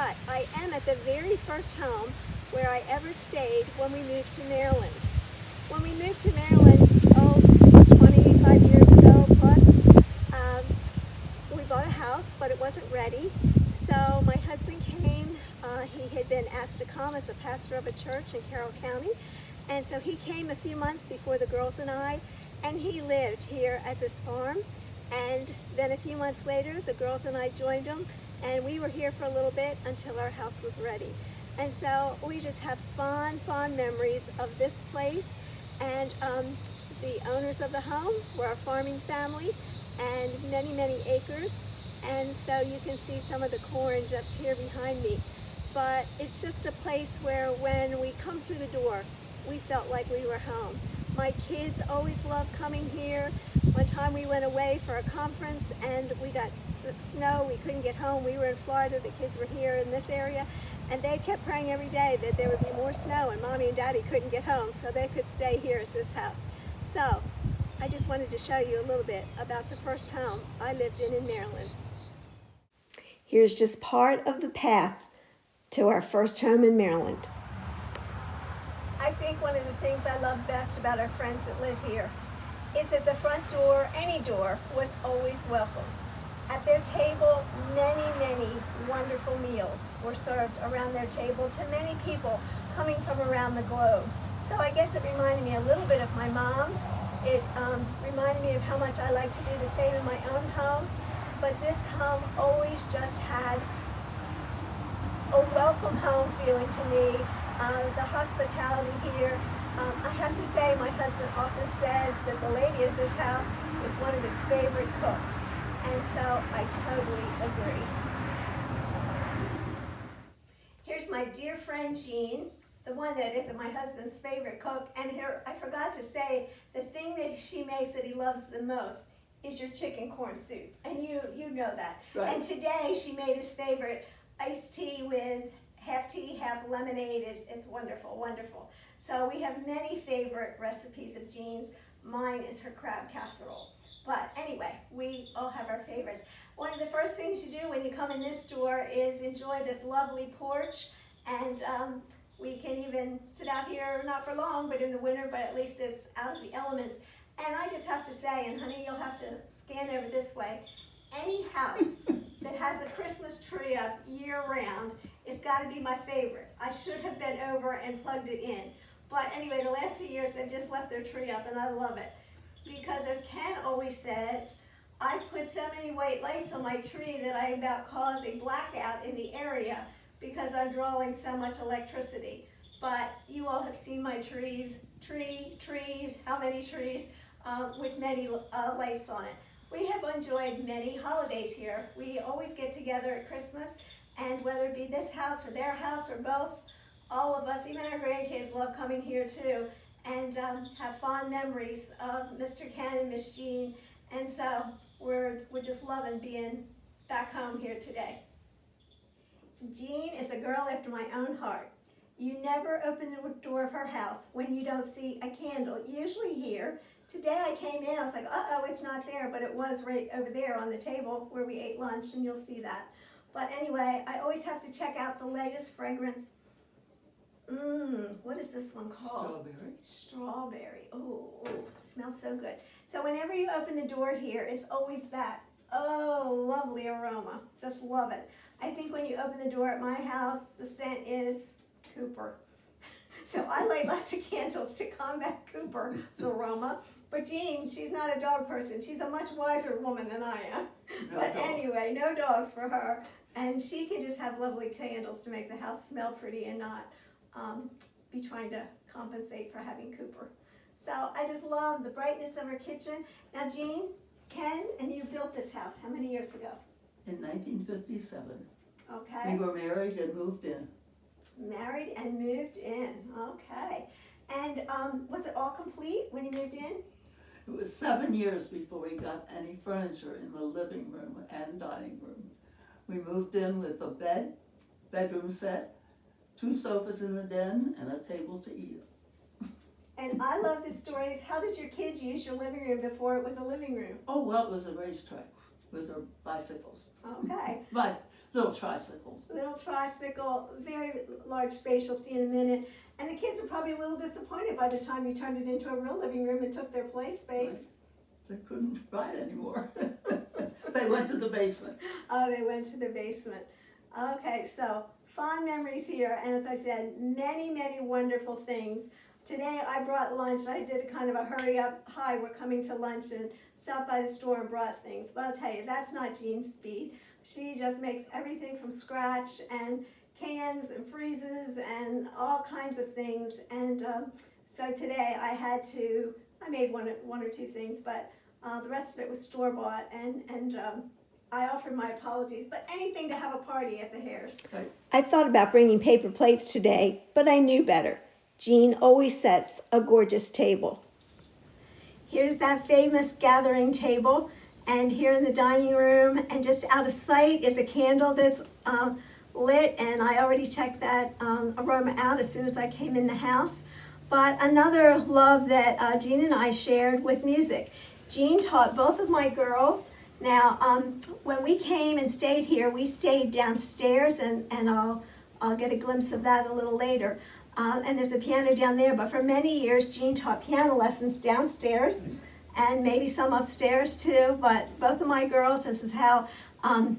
but I am at the very first home where I ever stayed when we moved to Maryland. When we moved to Maryland, 25 years ago plus, we bought a house, but it wasn't ready. So my husband came. He had been asked to come as a pastor of a church in Carroll County. And so he came a few months before the girls and I, and he lived here at this farm. And then a few months later, the girls and I joined him, and we were here for a little bit until our house was ready. And so we just have fond memories of this place. And the owners of the home were a farming family and many acres. And so you can see some of the corn just here behind me. But it's just a place where when we come through the door, we felt like we were home. My kids always loved coming here. One time we went away for a conference and we got snow. We couldn't get home. We were in Florida. The kids were here in this area. And they kept praying every day that there would be more snow and Mommy and Daddy couldn't get home so they could stay here at this house. So I just wanted to show you a little bit about the first home I lived in Maryland. Here's just part of the path to our first home in Maryland. I think one of the things I love best about our friends that live here is that the front door, any door, was always welcome. At their table, many wonderful meals were served around their table to many people coming from around the globe. So I guess it reminded me a little bit of my mom's. It reminded me of how much I like to do the same in my own home. But this home always just had a welcome home feeling to me. The hospitality here. I have to say, my husband often says that the lady at this house is one of his favorite cooks. And so I totally agree. Here's my dear friend Jean, the one that isn't my husband's favorite cook. And here, I forgot to say, the thing that she makes that he loves the most is your chicken corn soup. And you know that. Right. And today she made his favorite iced tea with half tea, half lemonade. It's wonderful, wonderful. So we have many favorite recipes of Jean's. Mine is her crab casserole. But anyway, we all have our favorites. One of the first things you do when you come in this door is enjoy this lovely porch. And we can even sit out here, not for long, but in the winter, but at least it's out of the elements. And I just have to say, and honey, you'll have to scan over this way, any house that has a Christmas tree up year-round, it's got to be my favorite. I should have been over and plugged it in. But anyway, the last few years, they've just left their tree up, and I love it. Because as Ken always says, I put so many white lights on my tree that I about cause a blackout in the area because I'm drawing so much electricity. But you all have seen my trees, how many trees, with many lights on it. We have enjoyed many holidays here. We always get together at Christmas, and whether it be this house or their house or both, all of us, even our grandkids, love coming here too, and have fond memories of Mr. Ken and Miss Jean. And so we're just loving being back home here today. Jean is a girl after my own heart. You never open the door of her house when you don't see a candle, usually here. Today I came in, I was like, uh-oh, it's not there, but it was right over there on the table where we ate lunch, and you'll see that. But anyway, I always have to check out the latest fragrance. What is this one called? Strawberry. Oh, smells so good. So whenever you open the door here, it's always that, lovely aroma. Just love it. I think when you open the door at my house, the scent is Cooper. So I light lots of candles to combat Cooper's aroma. But Jean, she's not a dog person. She's a much wiser woman than I am. But anyway, no dogs for her. And she can just have lovely candles to make the house smell pretty and not be trying to compensate for having Cooper. So I just love the brightness of her kitchen. Now Jean, Ken, and you built this house how many years ago? In 1957. Okay. We were married and moved in. Married and moved in. Okay. And was it all complete when you moved in? It was 7 years before we got any furniture in the living room and dining room. We moved in with a bedroom set, 2 sofas in the den, and a table to eat. And I love the stories. How did your kids use your living room before it was a living room? Oh, well, it was a racetrack with their bicycles. Okay. But Little tricycle. Little tricycle, very large space, you'll see in a minute. And the kids were probably a little disappointed by the time you turned it into a real living room and took their play space. They couldn't ride anymore. They went to the basement. Oh, they went to the basement. Okay, so fond memories here, and as I said, many, many wonderful things. Today I brought lunch. I did a kind of a hurry up, hi, we're coming to lunch, and stopped by the store and brought things. But I'll tell you, that's not Jean's speed. She just makes everything from scratch, and cans and freezes and all kinds of things. And so today I made one or two things, but the rest of it was store-bought, and I offered my apologies, but anything to have a party at the Hares. Right. I thought about bringing paper plates today, but I knew better. Jean always sets a gorgeous table. Here's that famous gathering table, and here in the dining room, and just out of sight is a candle that's lit, and I already checked that aroma out as soon as I came in the house. But another love that Jean and I shared was music. Jean taught both of my girls. Now, when we came and stayed here, we stayed downstairs, and I'll get a glimpse of that a little later. And there's a piano down there, but for many years, Jean taught piano lessons downstairs, and maybe some upstairs too, but both of my girls, this is how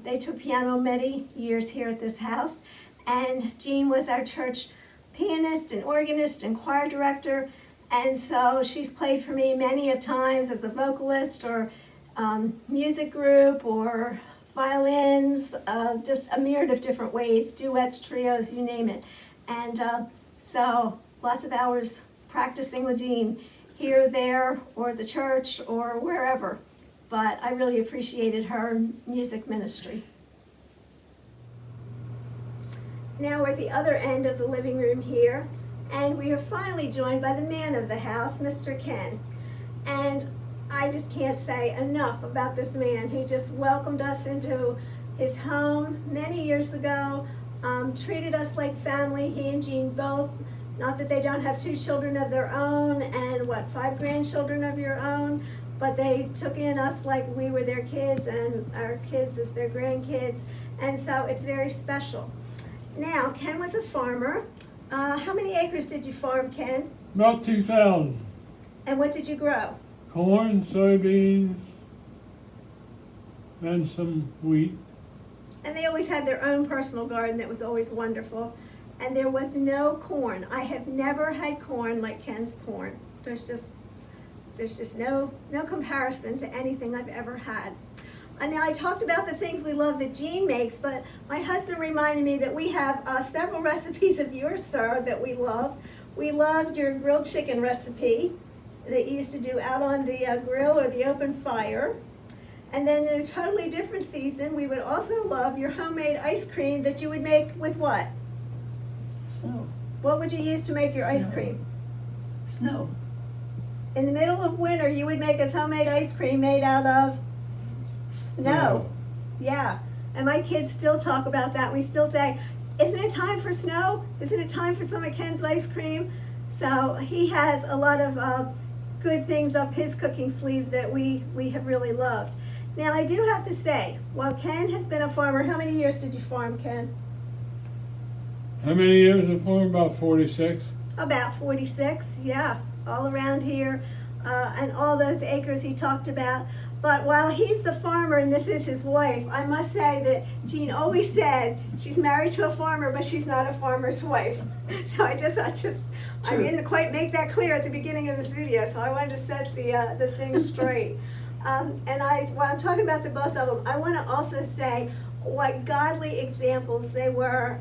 they took piano many years here at this house. And Jean was our church pianist and organist and choir director, and so she's played for me many of times as a vocalist or music group or violins, just a myriad of different ways, duets, trios, you name it. And so lots of hours practicing with Jean here, there, or the church or wherever. But I really appreciated her music ministry. Now we're at the other end of the living room here, and we are finally joined by the man of the house, Mr. Ken. And I just can't say enough about this man who just welcomed us into his home many years ago, treated us like family, he and Jean both. Not that they don't have 2 children of their own and 5 grandchildren of your own, but they took in us like we were their kids and our kids as their grandkids, and so it's very special. Now, Ken was a farmer. How many acres did you farm, Ken? About 2,000. And what did you grow? Corn, soybeans, and some wheat. And they always had their own personal garden that was always wonderful. And there was no corn. I have never had corn like Ken's corn. There's just no comparison to anything I've ever had. And now I talked about the things we love that Jean makes, but my husband reminded me that we have several recipes of yours, sir, that we love. We loved your grilled chicken recipe that you used to do out on the grill or the open fire. And then in a totally different season, we would also love your homemade ice cream that you would make with what? Snow. What would you use to make your ice cream? Snow. In the middle of winter, you would make us homemade ice cream made out of snow. Yeah. And my kids still talk about that. We still say, isn't it time for snow? Isn't it time for some of Ken's ice cream? So he has a lot of good things up his cooking sleeve that we have really loved. Now I do have to say, while Ken has been a farmer, how many years did you farm, Ken? How many years of farm? About 46. About 46, yeah, all around here, and all those acres he talked about. But while he's the farmer and this is his wife, I must say that Jean always said she's married to a farmer, but she's not a farmer's wife. So I didn't quite make that clear at the beginning of this video, so I wanted to set the thing straight. While I'm talking about the both of them, I want to also say what godly examples they were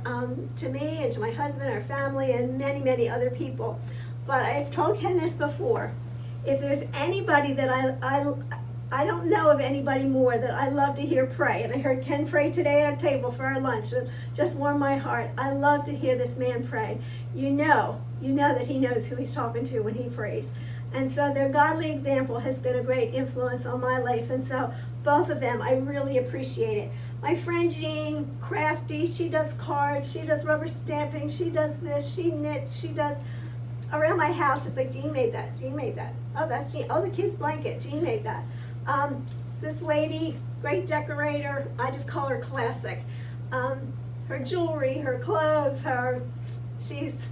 to me and to my husband, our family, and many, many other people. But I've told Ken this before. If there's anybody that I don't know of anybody more that I love to hear pray, and I heard Ken pray today at our table for our lunch, and just warmed my heart. I love to hear this man pray. You know that he knows who he's talking to when he prays. And so their godly example has been a great influence on my life, and so both of them, I really appreciate it. My friend Jean, crafty, she does cards, she does rubber stamping, she does this, she knits, she does, around my house, it's like, Jean made that, Jean made that. Oh, that's Jean, oh, the kid's blanket, Jean made that. This lady, great decorator, I just call her classic. Her jewelry, her clothes, she's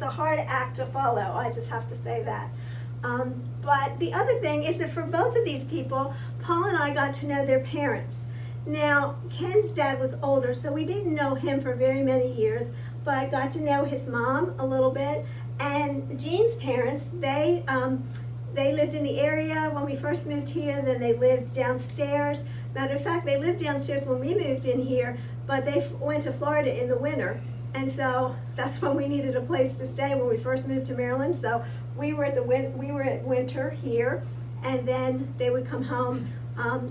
a hard act to follow, I just have to say that. But the other thing is that for both of these people, Paul and I got to know their parents. Now, Ken's dad was older, so we didn't know him for very many years, but got to know his mom a little bit. And Jean's parents, they lived in the area when we first moved here, then they lived downstairs. Matter of fact, they lived downstairs when we moved in here, but they went to Florida in the winter. And so that's when we needed a place to stay when we first moved to Maryland. So we were at winter here, and then they would come home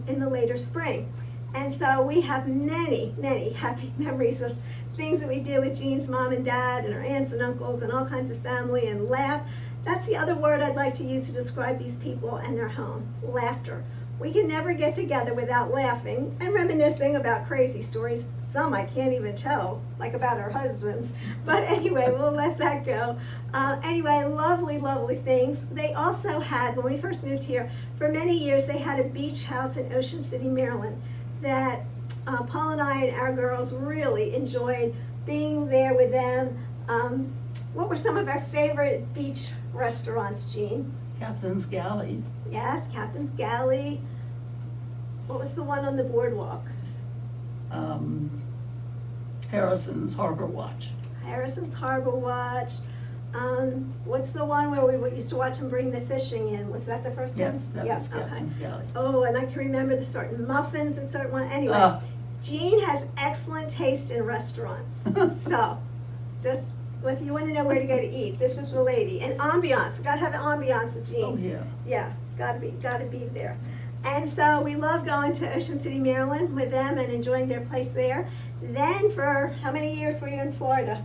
in the later spring. And so we have many, many happy memories of things that we did with Jean's mom and dad and our aunts and uncles and all kinds of family, and laugh. That's the other word I'd like to use to describe these people and their home, laughter. We can never get together without laughing and reminiscing about crazy stories. Some I can't even tell, like about our husbands. But anyway, we'll let that go. Anyway, lovely, lovely things. They also had, when we first moved here, for many years they had a beach house in Ocean City, Maryland, that Paul and I and our girls really enjoyed being there with them. What were some of our favorite beach restaurants, Jean? Captain's Galley. Yes, Captain's Galley. What was the one on the boardwalk? Harrison's Harbor Watch. Harrison's Harbor Watch. What's the one where we used to watch them bring the fishing in? Was that the first one? Yes, that was Captain's Galley. Oh, and I can remember the certain muffins and certain one. Anyway, Jean has excellent taste in restaurants. So, just if you want to know where to go to eat, this is the lady. And ambiance. Gotta have an ambiance with Jean. Oh, yeah. Yeah, gotta be there. And so we love going to Ocean City, Maryland with them and enjoying their place there. Then for how many years were you in Florida?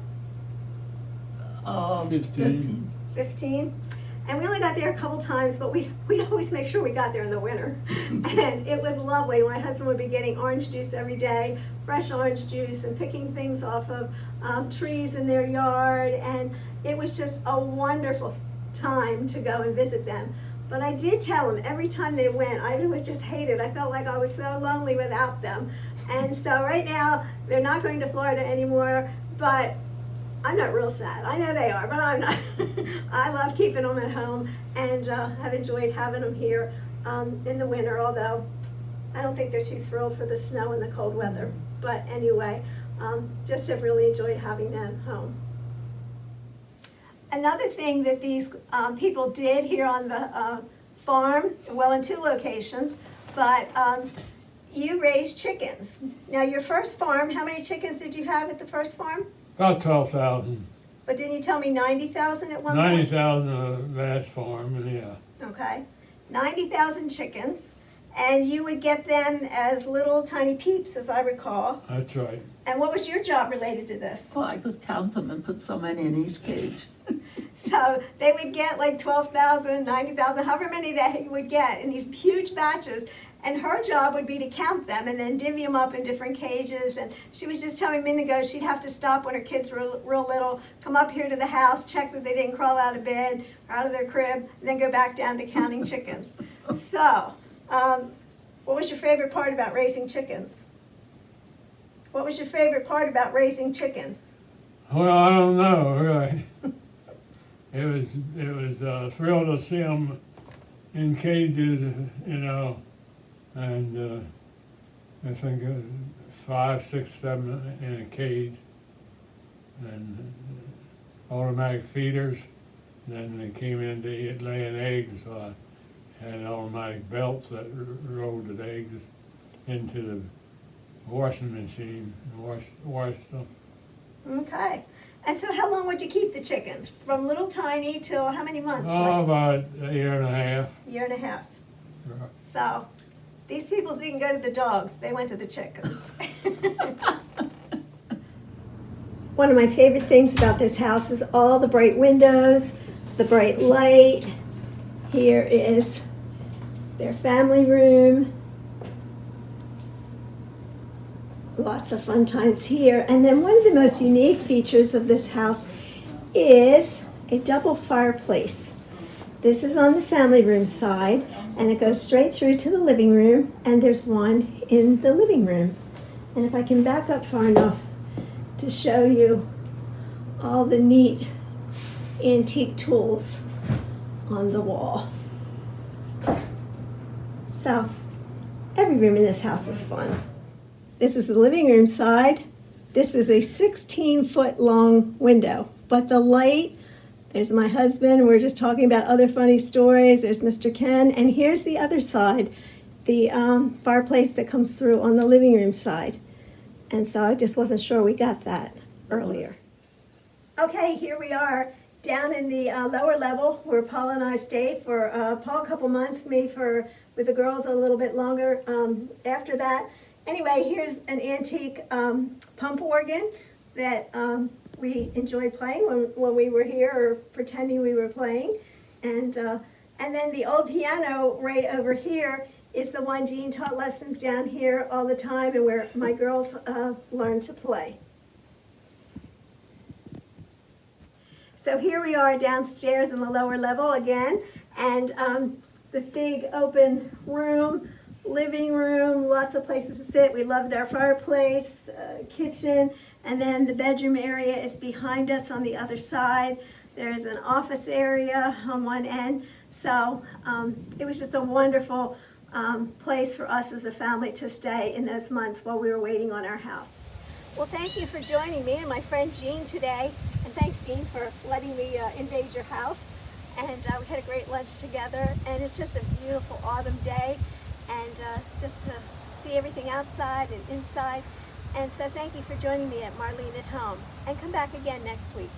15. 15. And we only got there a couple times, but we'd always make sure we got there in the winter. And it was lovely. My husband would be getting orange juice every day, fresh orange juice, and picking things off of trees in their yard. And it was just a wonderful time to go and visit them. But I did tell them every time they went, I would just hate it. I felt like I was so lonely without them. And so right now, they're not going to Florida anymore, but I'm not real sad. I know they are, but I'm not. I love keeping them at home and have enjoyed having them here in the winter, although I don't think they're too thrilled for the snow and the cold weather. But anyway, just have really enjoyed having them home. Another thing that these people did here on the farm, well, in 2 locations, but you raised chickens. Now, your first farm, how many chickens did you have at the first farm? About 12,000. But didn't you tell me 90,000 at one point? 90,000 last farm, yeah. Okay, 90,000 chickens, and you would get them as little tiny peeps, as I recall. That's right. And what was your job related to this? Well, I could count them and put so many in each cage. So they would get like 12,000, 90,000, however many they would get in these huge batches. And her job would be to count them and then divvy them up in different cages. And she was just telling me a minute ago she'd have to stop when her kids were real little, come up here to the house, check that they didn't crawl out of bed or out of their crib, and then go back down to counting chickens. So, what was your favorite part about raising chickens? What was your favorite part about raising chickens? Well, I don't know, really. It was a thrill to see them in cages, you know, and I think 5, 6, 7 in a cage, and automatic feeders. Then they came in to eat laying eggs, so I had automatic belts that rolled the eggs into the washing machine and washed them. Okay. And so how long would you keep the chickens? From little tiny till how many months? Oh, about a year and a half. Year and a half. Right. So these people didn't go to the dogs, they went to the chickens. One of my favorite things about this house is all the bright windows, the bright light. Here is their family room. Lots of fun times here. And then one of the most unique features of this house is a double fireplace. This is on the family room side, and it goes straight through to the living room, and there's one in the living room. And if I can back up far enough to show you all the neat antique tools on the wall. So, every room in this house is fun. This is the living room side. This is a 16-foot long window, but the light, there's my husband, we're just talking about other funny stories, there's Mr. Ken, and here's the other side, the fireplace that comes through on the living room side. And so I just wasn't sure we got that earlier. Okay, here we are down in the lower level where Paul and I stayed for Paul a couple months, me with the girls a little bit longer after that. Anyway, here's an antique pump organ that we enjoyed playing when we were here, or pretending we were playing. And then the old piano right over here is the one Jean taught lessons down here all the time, and where my girls learned to play. So here we are downstairs in the lower level again, and this big open room, living room, lots of places to sit. We loved our fireplace, kitchen, and then the bedroom area is behind us on the other side. There's an office area on one end. So it was just a wonderful place for us as a family to stay in those months while we were waiting on our house. Well, thank you for joining me and my friend Jean today. And thanks, Jean, for letting me invade your house. And we had a great lunch together. And it's just a beautiful autumn day. And just to see everything outside and inside. And so thank you for joining me at Marlene at Home. And come back again next week.